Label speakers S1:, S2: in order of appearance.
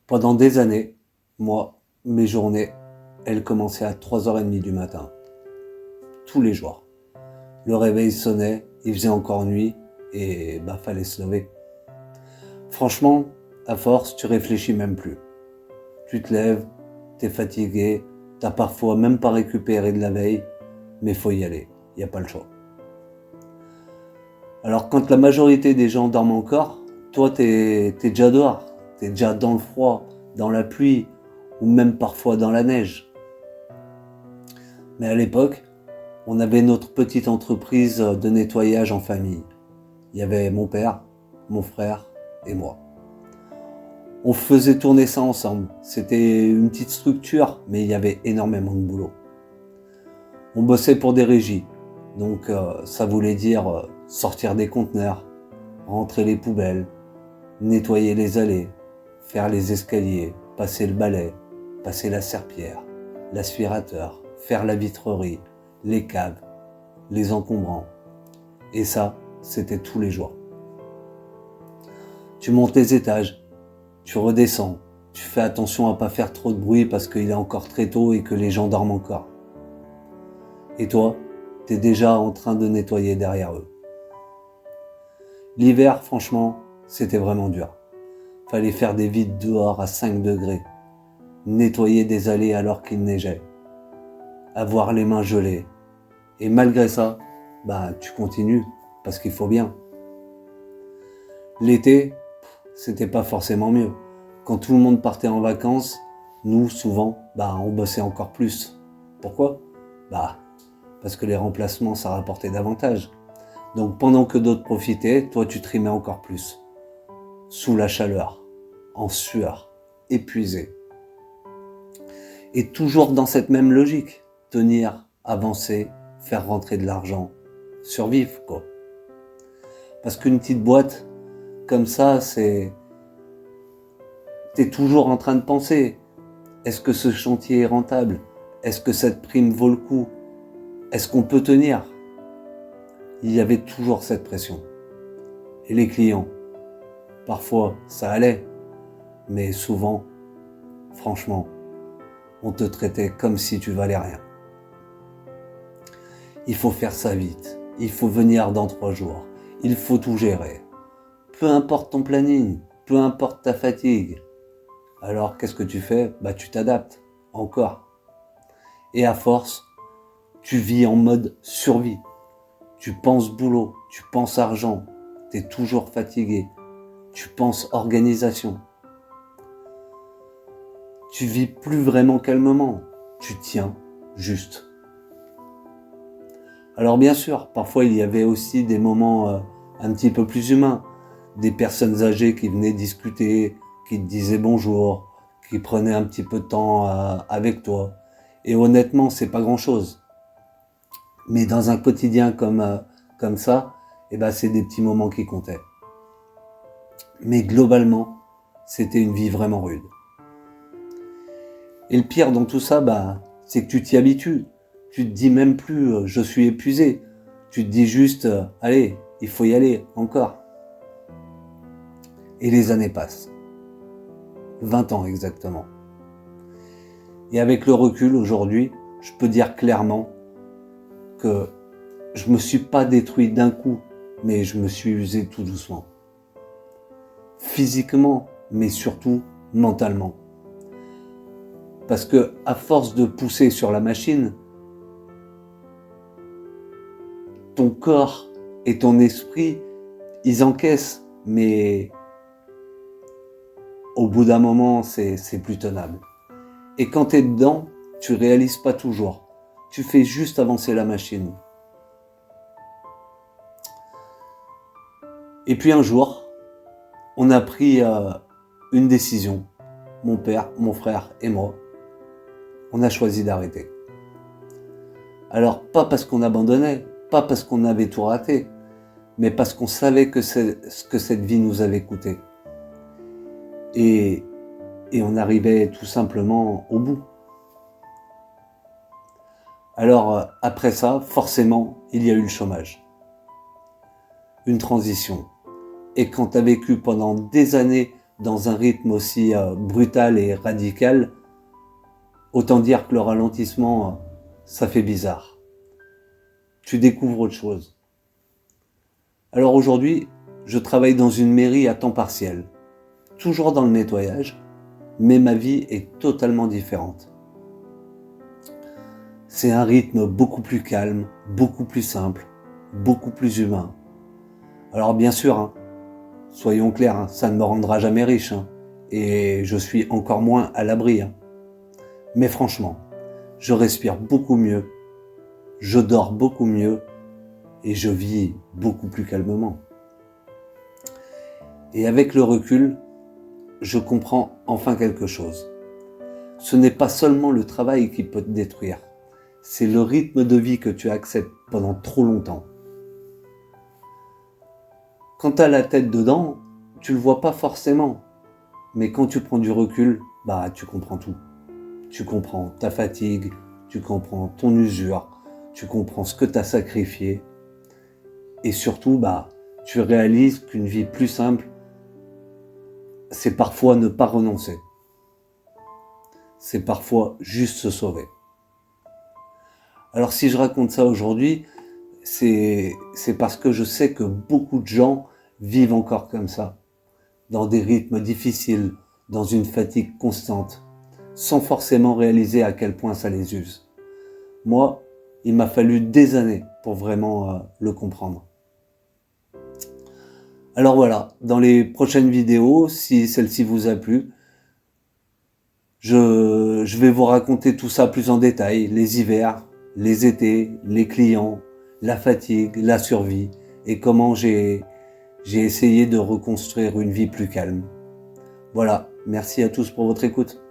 S1: Pendant des années, moi, mes journées, elles commençaient à 3h30 du matin. Tous les jours. Le réveil sonnait, il faisait encore nuit et fallait se lever. Franchement, à force, tu réfléchis même plus. Tu te lèves, t'es fatigué, t'as parfois même pas récupéré de la veille, mais faut y aller, y a pas le choix. Alors quand la majorité des gens dorment encore, toi t'es déjà dehors, t'es déjà dans le froid, dans la pluie, ou même parfois dans la neige. Mais à l'époque, on avait notre petite entreprise de nettoyage en famille. Il y avait mon père, mon frère et moi. On faisait tourner ça ensemble. C'était une petite structure, mais il y avait énormément de boulot. On bossait pour des régies, donc ça voulait dire sortir des conteneurs, rentrer les poubelles, nettoyer les allées, faire les escaliers, passer le balai, passer la serpillière, l'aspirateur, faire la vitrerie, les caves, les encombrants. Et ça, c'était tous les jours. Tu montes les étages, tu redescends, tu fais attention à pas faire trop de bruit parce qu'il est encore très tôt et que les gens dorment encore. Et toi, t'es déjà en train de nettoyer derrière eux. L'hiver, franchement, c'était vraiment dur. Fallait faire des vides dehors à 5 degrés, nettoyer des allées alors qu'il neigeait, avoir les mains gelées. Et malgré ça, tu continues parce qu'il faut bien. L'été, c'était pas forcément mieux. Quand tout le monde partait en vacances, nous, souvent, on bossait encore plus. Pourquoi ? Parce que les remplacements, ça rapportait davantage. Donc pendant que d'autres profitaient, toi tu trimais encore plus. Sous la chaleur, en sueur, épuisé. Et toujours dans cette même logique. Tenir, avancer, faire rentrer de l'argent, survivre quoi. Parce qu'une petite boîte, comme ça, t'es toujours en train de penser. Est-ce que ce chantier est rentable ? Est-ce que cette prime vaut le coup ? Est-ce qu'on peut tenir ? Il y avait toujours cette pression. Et les clients, parfois ça allait, mais souvent, franchement, on te traitait comme si tu valais rien. Il faut faire ça vite, il faut venir dans 3 jours, il faut tout gérer. Peu importe ton planning, peu importe ta fatigue. Alors qu'est-ce que tu fais ? Tu t'adaptes, encore. Et à force, tu vis en mode survie. Tu penses boulot, tu penses argent, t'es toujours fatigué, tu penses organisation. Tu vis plus vraiment calmement, tu tiens juste. Alors bien sûr, parfois il y avait aussi des moments un petit peu plus humains, des personnes âgées qui venaient discuter, qui te disaient bonjour, qui prenaient un petit peu de temps avec toi. Et honnêtement, c'est pas grand-chose. Mais dans un quotidien comme ça, c'est des petits moments qui comptaient. Mais globalement, c'était une vie vraiment rude. Et le pire dans tout ça, c'est que tu t'y habitues. Tu te dis même plus je suis épuisé. Tu te dis juste allez, il faut y aller encore. Et les années passent. 20 ans exactement. Et avec le recul aujourd'hui, je peux dire clairement que je me suis pas détruit d'un coup, mais je me suis usé tout doucement. Physiquement, mais surtout mentalement. Parce que à force de pousser sur la machine, ton corps et ton esprit, ils encaissent, mais au bout d'un moment, c'est plus tenable. Et quand t'es dedans, tu réalises pas toujours. Tu fais juste avancer la machine. Et puis un jour, on a pris une décision. Mon père, mon frère et moi. On a choisi d'arrêter. Alors, pas parce qu'on abandonnait, pas parce qu'on avait tout raté, mais parce qu'on savait que cette vie nous avait coûté. Et on arrivait tout simplement au bout. Alors, après ça, forcément, il y a eu le chômage. Une transition. Et quand tu as vécu pendant des années dans un rythme aussi brutal et radical, autant dire que le ralentissement, ça fait bizarre. Tu découvres autre chose. Alors aujourd'hui, je travaille dans une mairie à temps partiel, toujours dans le nettoyage, mais ma vie est totalement différente. C'est un rythme beaucoup plus calme, beaucoup plus simple, beaucoup plus humain. Alors bien sûr, soyons clairs, ça ne me rendra jamais riche, et je suis encore moins à l'abri. Mais franchement, je respire beaucoup mieux, je dors beaucoup mieux, et je vis beaucoup plus calmement. Et avec le recul, je comprends enfin quelque chose. Ce n'est pas seulement le travail qui peut te détruire, c'est le rythme de vie que tu acceptes pendant trop longtemps. Quand tu as la tête dedans, tu le vois pas forcément. Mais quand tu prends du recul, tu comprends tout. Tu comprends ta fatigue, tu comprends ton usure, tu comprends ce que tu as sacrifié. Et surtout, tu réalises qu'une vie plus simple, c'est parfois ne pas renoncer. C'est parfois juste se sauver. Alors si je raconte ça aujourd'hui, c'est parce que je sais que beaucoup de gens vivent encore comme ça, dans des rythmes difficiles, dans une fatigue constante, sans forcément réaliser à quel point ça les use. Moi, il m'a fallu des années pour vraiment le comprendre. Alors voilà, dans les prochaines vidéos, si celle-ci vous a plu, je vais vous raconter tout ça plus en détail, les hivers, les étés, les clients, la fatigue, la survie et comment j'ai essayé de reconstruire une vie plus calme. Voilà, merci à tous pour votre écoute.